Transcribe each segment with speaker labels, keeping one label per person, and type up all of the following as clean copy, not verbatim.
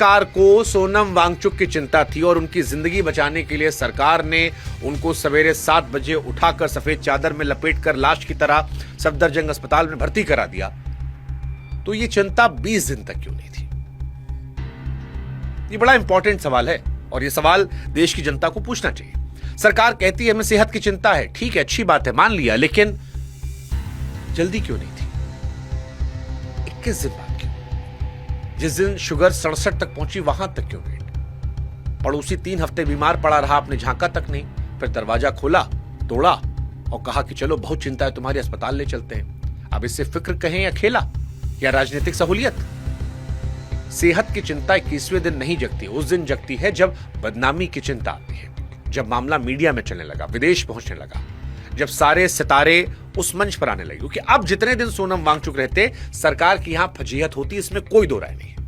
Speaker 1: सरकार को सोनम वांगचुक की चिंता थी और उनकी जिंदगी बचाने के लिए सरकार ने उनको सवेरे 7 बजे उठाकर सफेद चादर में लपेटकर लाश की तरह सफदरजंग अस्पताल में भर्ती करा दिया, तो ये चिंता 20 दिन तक क्यों नहीं थी? ये बड़ा इंपॉर्टेंट सवाल है और ये सवाल देश की जनता को पूछना चाहिए। सरकार कहती है हमें सेहत की चिंता है, ठीक है, अच्छी बात है, मान लिया, लेकिन जल्दी क्यों नहीं थी? 21 दिन बाद क्यों? जिस दिन शुगर 67 तक पहुंची वहां तक क्यों वेट? पड़ोसी 3 हफ्ते बीमार पड़ा रहा, आपने झांका तक नहीं, फिर दरवाजा खोला, तोड़ा और कहा कि चलो बहुत चिंता है तुम्हारी, अस्पताल ले चलते हैं। अब इससे फिक्र कहें या खेला या राजनीतिक सहूलियत? सेहत की चिंता 21वें दिन नहीं जगती, उस दिन जगती है जब बदनामी की चिंता आती है, जब मामला मीडिया में चलने लगा, विदेश पहुंचने लगा, जब सारे सितारे उस मंच पर आने लगे। क्योंकि अब जितने दिन सोनम वांगचुक रहते, सरकार की यहां फजीहत होती, इसमें कोई दो राय नहीं है।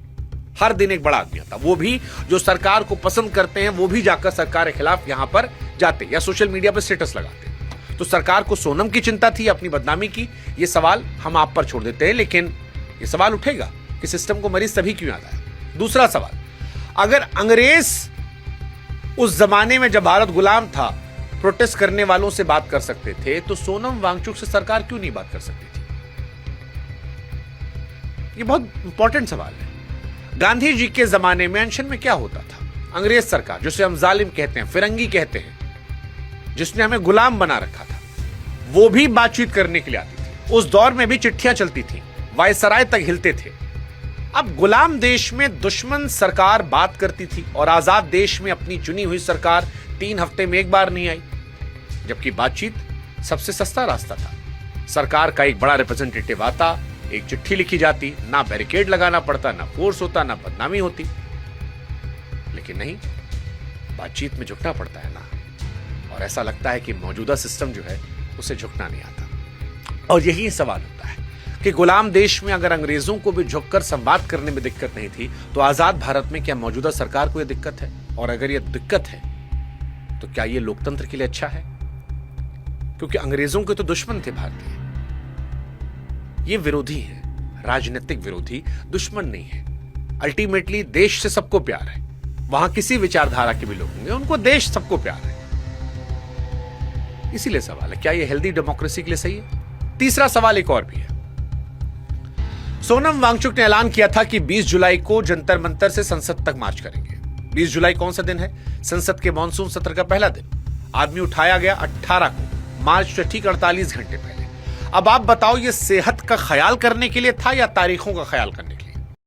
Speaker 1: हर दिन एक बड़ा आदमी आता, वो भी जो सरकार को पसंद करते हैं, वो भी जाकर सरकार के खिलाफ यहां पर जाते या सोशल मीडिया पर स्टेटस लगाते। तो सरकार को सोनम की चिंता थी, अपनी बदनामी की, ये सवाल हम आप पर छोड़ देते हैं, लेकिन ये सवाल उठेगा कि सिस्टम को मरीज तभी क्यों याद आया? दूसरा सवाल, अगर अंग्रेज उस जमाने में जब भारत गुलाम था प्रोटेस्ट करने वालों से बात कर सकते थे, तो सोनम वांगचुक से सरकार क्यों नहीं बात कर सकती थी? ये बहुत इंपॉर्टेंट सवाल है। गांधी जी के जमाने में अनशन में क्या होता था? अंग्रेज सरकार, जिसे हम जालिम कहते हैं, फिरंगी कहते हैं, जिसने हमें गुलाम बना रखा था, वो भी बातचीत करने के लिए आती थी। उस दौर में भी चिट्ठियां चलती थी, वायसराय तक हिलते थे। अब गुलाम देश में दुश्मन सरकार बात करती थी और आजाद देश में अपनी चुनी हुई सरकार 3 हफ्ते में एक बार नहीं आई, जबकि बातचीत सबसे सस्ता रास्ता था। सरकार का एक बड़ा रिप्रेजेंटेटिव आता, एक चिट्ठी लिखी जाती, ना बैरिकेड लगाना पड़ता, ना फोर्स होता, ना बदनामी होती। लेकिन नहीं, बातचीत में झुकना पड़ता है ना, और ऐसा लगता है कि मौजूदा सिस्टम जो है उसे झुकना नहीं आता। और यही सवाल होता है कि गुलाम देश में अगर अंग्रेजों को भी झुककर संवाद करने में दिक्कत नहीं थी, तो आजाद भारत में क्या मौजूदा सरकार को यह दिक्कत है? और अगर यह दिक्कत है तो क्या यह लोकतंत्र के लिए अच्छा है? क्योंकि अंग्रेजों के तो दुश्मन थे भारतीय, ये विरोधी हैं, राजनीतिक विरोधी, दुश्मन नहीं है। अल्टीमेटली देश से सबको प्यार है, वहां किसी विचारधारा के भी लोग होंगे, उनको देश सबको प्यार है। इसीलिए सवाल है, क्या यह हेल्दी डेमोक्रेसी के लिए सही है? तीसरा सवाल एक और भी है। सोनम वांगचुक ने ऐलान किया था कि 20 जुलाई को जंतर मंतर से संसद तक मार्च करेंगे। 20 जुलाई कौन सा दिन है? संसद के मॉनसून सत्र का पहला दिन। आदमी उठाया गया 18 को, मार्च से ठीक 48 घंटे पहले। अब आप बताओ, ये सेहत का ख्याल करने के लिए था या तारीखों का ख्याल करने के लिए?